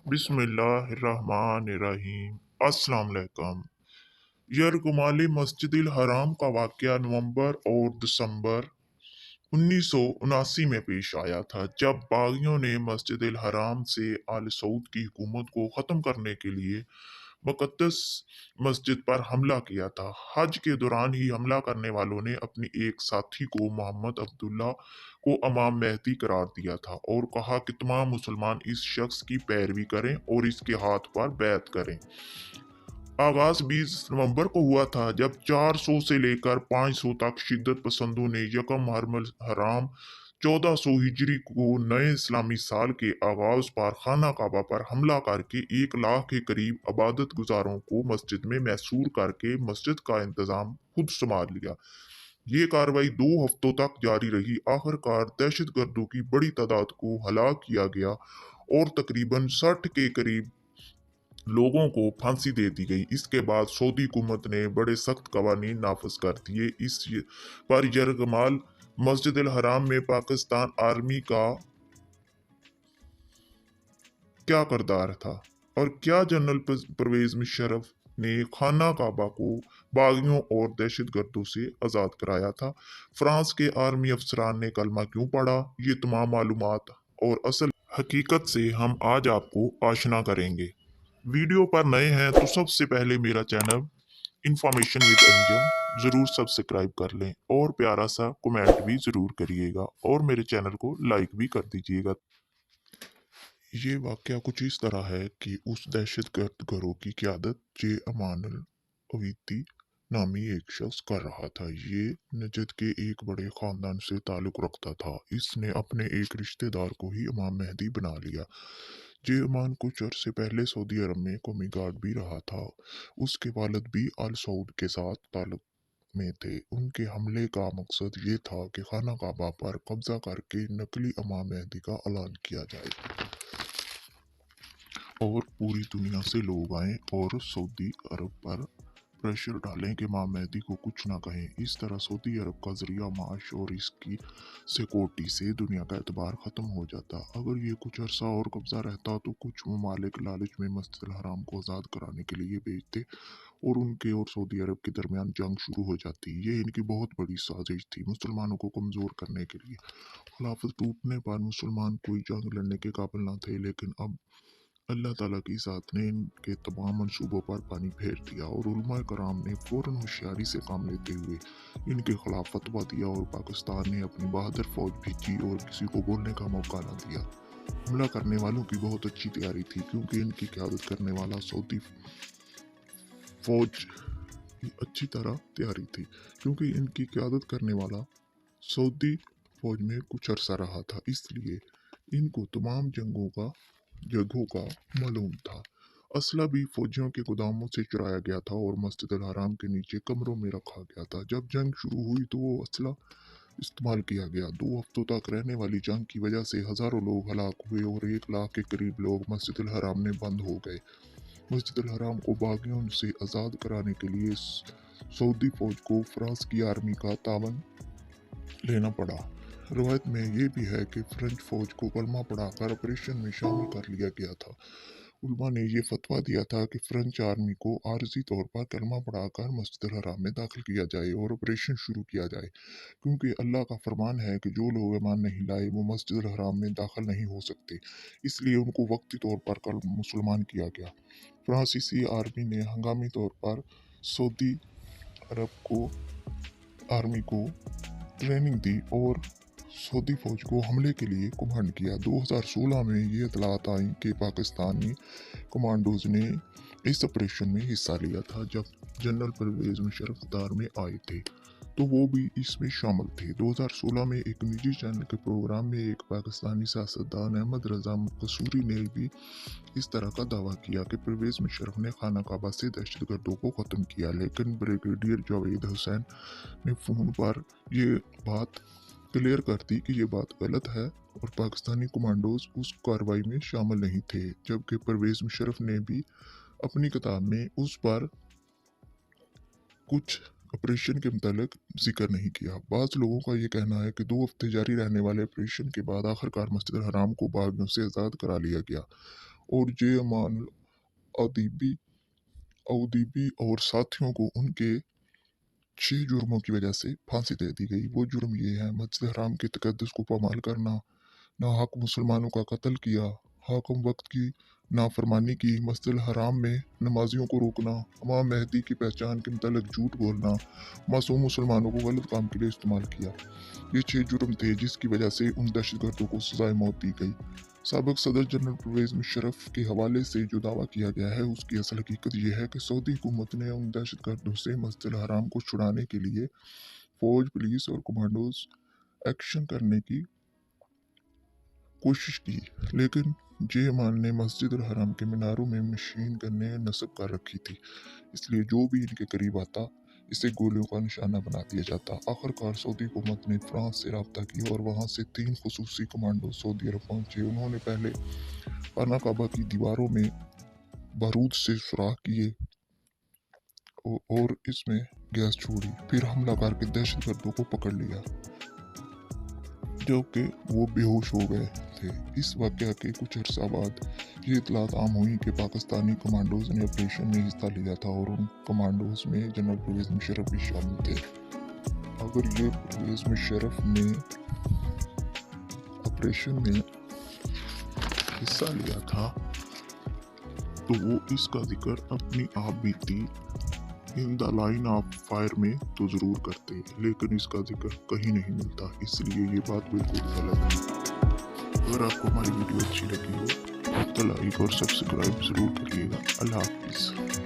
बिस्मिल्लाहिर्रहमानिर्रहीम। अस्सलाम वालेकुम। यरगुमाली मस्जिदिल हराम का वाकया नवंबर और दिसंबर 1979 में पेश आया था, जब बागियों ने मस्जिदिल हराम से आल सऊद की हुकूमत को ख़त्म करने के लिए मुक़द्दस मस्जिद पर हमला किया था। हज के दौरान ही हमला करने वालों ने अपनी एक साथी को मोहम्मद अब्दुल्ला को इमाम मेहदी करार दिया था और कहा कि तमाम मुसलमान इस शख्स की पैरवी करें और इसके हाथ पर बैत करें। आगाज 20 नवंबर को हुआ था, जब 400 से लेकर 500 तक शिद्दत पसंदों ने यकम मुहर्रम हराम 1400 हिजरी को नए इस्लामी साल के आगाज पर खाना काबा पर हमला करके 1 लाख के करीब इबादत गुजारों को मस्जिद में मैसूर करके मस्जिद का इंतजाम खुद संभाल लिया। ये कार्रवाई 2 हफ्तों तक जारी रही। आखिरकार दहशत गर्दों की बड़ी तादाद को हलाक किया गया और तकरीबन 60 के करीब लोगों को फांसी दे दी गई। इसके बाद सऊदी हुकूमत ने बड़े सख्त कवानीन नाफिज कर दिए। इस पर यरगमाल मस्जिद अल हराम में पाकिस्तान आर्मी का क्या किरदार था और क्या जनरल परवेज मुशर्रफ ने खाना काबा को बागियों और दहशत गर्दों से आज़ाद कराया था। फ्रांस के आर्मी अफसरान ने कलमा क्यों पढ़ा, ये तमाम मालूमात और असल हकीकत से हम आज आपको आशना करेंगे। वीडियो पर नए हैं तो सबसे पहले मेरा चैनल इंफॉर्मेशन विद अंजम जरूर सब्सक्राइब कर लें और प्यारा सा कमेंट भी जरूर करिएगा और मेरे चैनल को लाइक भी कर दीजिएगा। ये वाकया कुछ इस तरह है कि उस दहशतगर्द गिरोह की क़यादत जे अमान अल अवीती नामी एक शख्स कर रहा था। ये नजद के एक बड़े खानदान से ताल्लुक रखता था। इसने अपने एक रिश्तेदार को ही इमाम मेहदी बना लिया। जे अमान कुछ अरसे पहले सऊदी अरब में कौमी गार्ड भी रहा था। उसके वालिद भी आल सऊद के साथ ताल्लुक में थे। उनके हमले का मकसद ये था कि खाना काबा पर कब्जा करके नकली इमाम मेहदी का ऐलान किया जाए और पूरी दुनिया से लोग आएं और सऊदी अरब पर प्रेशर डालें कि इमाम मेहदी को कुछ ना कहें। इस तरह सऊदी अरब का जरिया माश और इसकी सिक्योरिटी से दुनिया का एतबार ख़त्म हो जाता। अगर ये कुछ अरसा और कब्जा रहता तो कुछ ममालिक लालच में मस्जिद अल हराम को आज़ाद कराने के लिए भेजते और उनके और सऊदी अरब के दरमियान जंग शुरू हो जाती। ये इनकी बहुत बड़ी साजिश थी, मुसलमानों को कमज़ोर करने के लिए। खिलाफत टूटने पर मुसलमान कोई जंग लड़ने के काबिल न थे, लेकिन अब अल्लाह ताला की ज़ात ने इनके तमाम मंसूबों पर पानी फेर दिया और उलमा कराम ने फ़ौरन होशियारी से काम लेते हुए इनके खिलाफ फतवा दिया और पाकिस्तान ने अपनी बहादुर फौज भेजी और किसी को बोलने का मौका न दिया। हमला करने वालों की बहुत अच्छी तैयारी थी, क्योंकि इनकी क़यादत करने वाला सऊदी फौज की अच्छी तरह तैयारी थी क्योंकि इनकी क़यादत करने वाला सऊदी फौज में कुछ अरसा रहा था, इसलिए इनको तमाम जगहों का मालूम था। असला भी फौजियों के गोदामों से चुराया गया था और मस्जिद अल हराम के नीचे कमरों में रखा गया था। जब जंग शुरू हुई तो वो असला इस्तेमाल किया गया। 2 हफ्तों तक रहने वाली जंग की वजह से हज़ारों लोग हलाक हुए और 1 लाख के करीब लोग मस्जिद अल हराम में बंद हो गए। मस्जिद अल हराम को बागियों से आज़ाद कराने के लिए सऊदी फौज को फ्रांस की आर्मी का तावन लेना पड़ा। रवायत में ये भी है कि फ्रेंच फौज को कलमा पढ़ाकर ऑपरेशन में शामिल कर लिया गया था। उलमा ने यह फतवा दिया था कि फ्रेंच आर्मी को आर्जी तौर पर कलमा पढ़ाकर मस्जिद अल हराम में दाखिल किया जाए और ऑपरेशन शुरू किया जाए, क्योंकि अल्लाह का फरमान है कि जो लोग ईमान नहीं लाए वो मस्जिद अल हराम में दाखिल नहीं हो सकते। इसलिए उनको वक्ती तौर पर कल मुसलमान किया गया। फ्रांसीसी आर्मी ने हंगामी तौर पर सऊदी अरब को आर्मी को ट्रेनिंग दी और सऊदी फौज को हमले के लिए कमांड किया। 2016 में ये इतलात आई कि पाकिस्तानी कमांडोज ने इस ऑपरेशन में हिस्सा लिया था। जब जनरल परवेज मुशर्रफ इक़्तिदार में आए थे तो वो भी इसमें शामिल थे। 2016 में एक निजी चैनल के प्रोग्राम में एक पाकिस्तानी सियासतदान अहमद रजा कसूरी ने भी इस तरह का दावा किया कि परवेज मुशर्रफ ने खाना काबा से दहशतगर्दों को ख़त्म किया, लेकिन ब्रिगेडियर जावेद हुसैन ने फ़ोन पर यह बात क्लियर कर दी कि ये बात गलत है और पाकिस्तानी कमांडोज उस कार्रवाई में शामिल नहीं थे, जबकि परवेज मुशर्रफ ने भी अपनी किताब में उस पर कुछ ऑपरेशन के मुतालिक जिक्र नहीं किया। बाज़ लोगों का ये कहना है कि 2 हफ्ते जारी रहने वाले ऑपरेशन के बाद आखिरकार मस्जिद अल हराम को बागियों से आज़ाद करा लिया गया और जेमान औदीबी और साथियों को उनके 6 जुर्मों की वजह से फांसी दे दी गई। वो जुर्म ये है: मस्जिद हराम के तकद्दुस को पामाल करना, नाहक मुसलमानों का कत्ल किया, हाकिम वक्त की नाफरमानी की, मस्जिद हराम में नमाजियों को रोकना, इमाम मेहदी की पहचान के मुतालिक झूठ बोलना, मासूम मुसलमानों को गलत काम के लिए इस्तेमाल किया। ये 6 जुर्म थे जिसकी वजह से उन दहशतगर्दों को सजाए मौत दी गई। साबिक सदर जनरल परवेज मुशर्रफ के हवाले से जो दावा किया गया है उसकी असल हकीकत यह है कि सऊदी हुकूमत ने उन दहशतगर्दों से मस्जिद हराम को छुड़ाने के लिए फौज, पुलिस और कमांडोज एक्शन करने की कोशिश की, लेकिन जेमान ने मस्जिद हराम के मीनारों में मशीन गन्नें नस्ब कर रखी थी, इसलिए जो भी इनके करीब आता इसे गोलियों का निशाना बना दिया जाता। आखिरकार सऊदी हुकूमत ने फ्रांस से रब्ता किया और वहां से 3 खुसूसी कमांडो सऊदी अरब पहुंचे। उन्होंने पहले खाना काबा की दीवारों में बारूद से सुराख किए और इसमें गैस छोड़ी, फिर हमला करके दहशतगर्दों को पकड़ लिया जो कि वो बेहोश हो गए थे। इस वाक़या के कुछ अर्सा बाद ये इतलात आम हुई कि पाकिस्तानी कमांडोज ने ऑपरेशन में हिस्सा लिया था और उन कमांडोज में जनरल परवेज मुशर्रफ भी शामिल थे। अगर ये परवेज मुशर्रफ ने ऑपरेशन में हिस्सा लिया था तो वो इसका जिक्र अपनी आप बीती in the line of fire में तो ज़रूर करते, लेकिन इसका जिक्र कहीं नहीं मिलता, इसलिए ये बात बिल्कुल गलत है। अगर आपको हमारी वीडियो अच्छी लगी हो तो लाइक और सब्सक्राइब ज़रूर करिएगा। अल्लाह हाफिज़।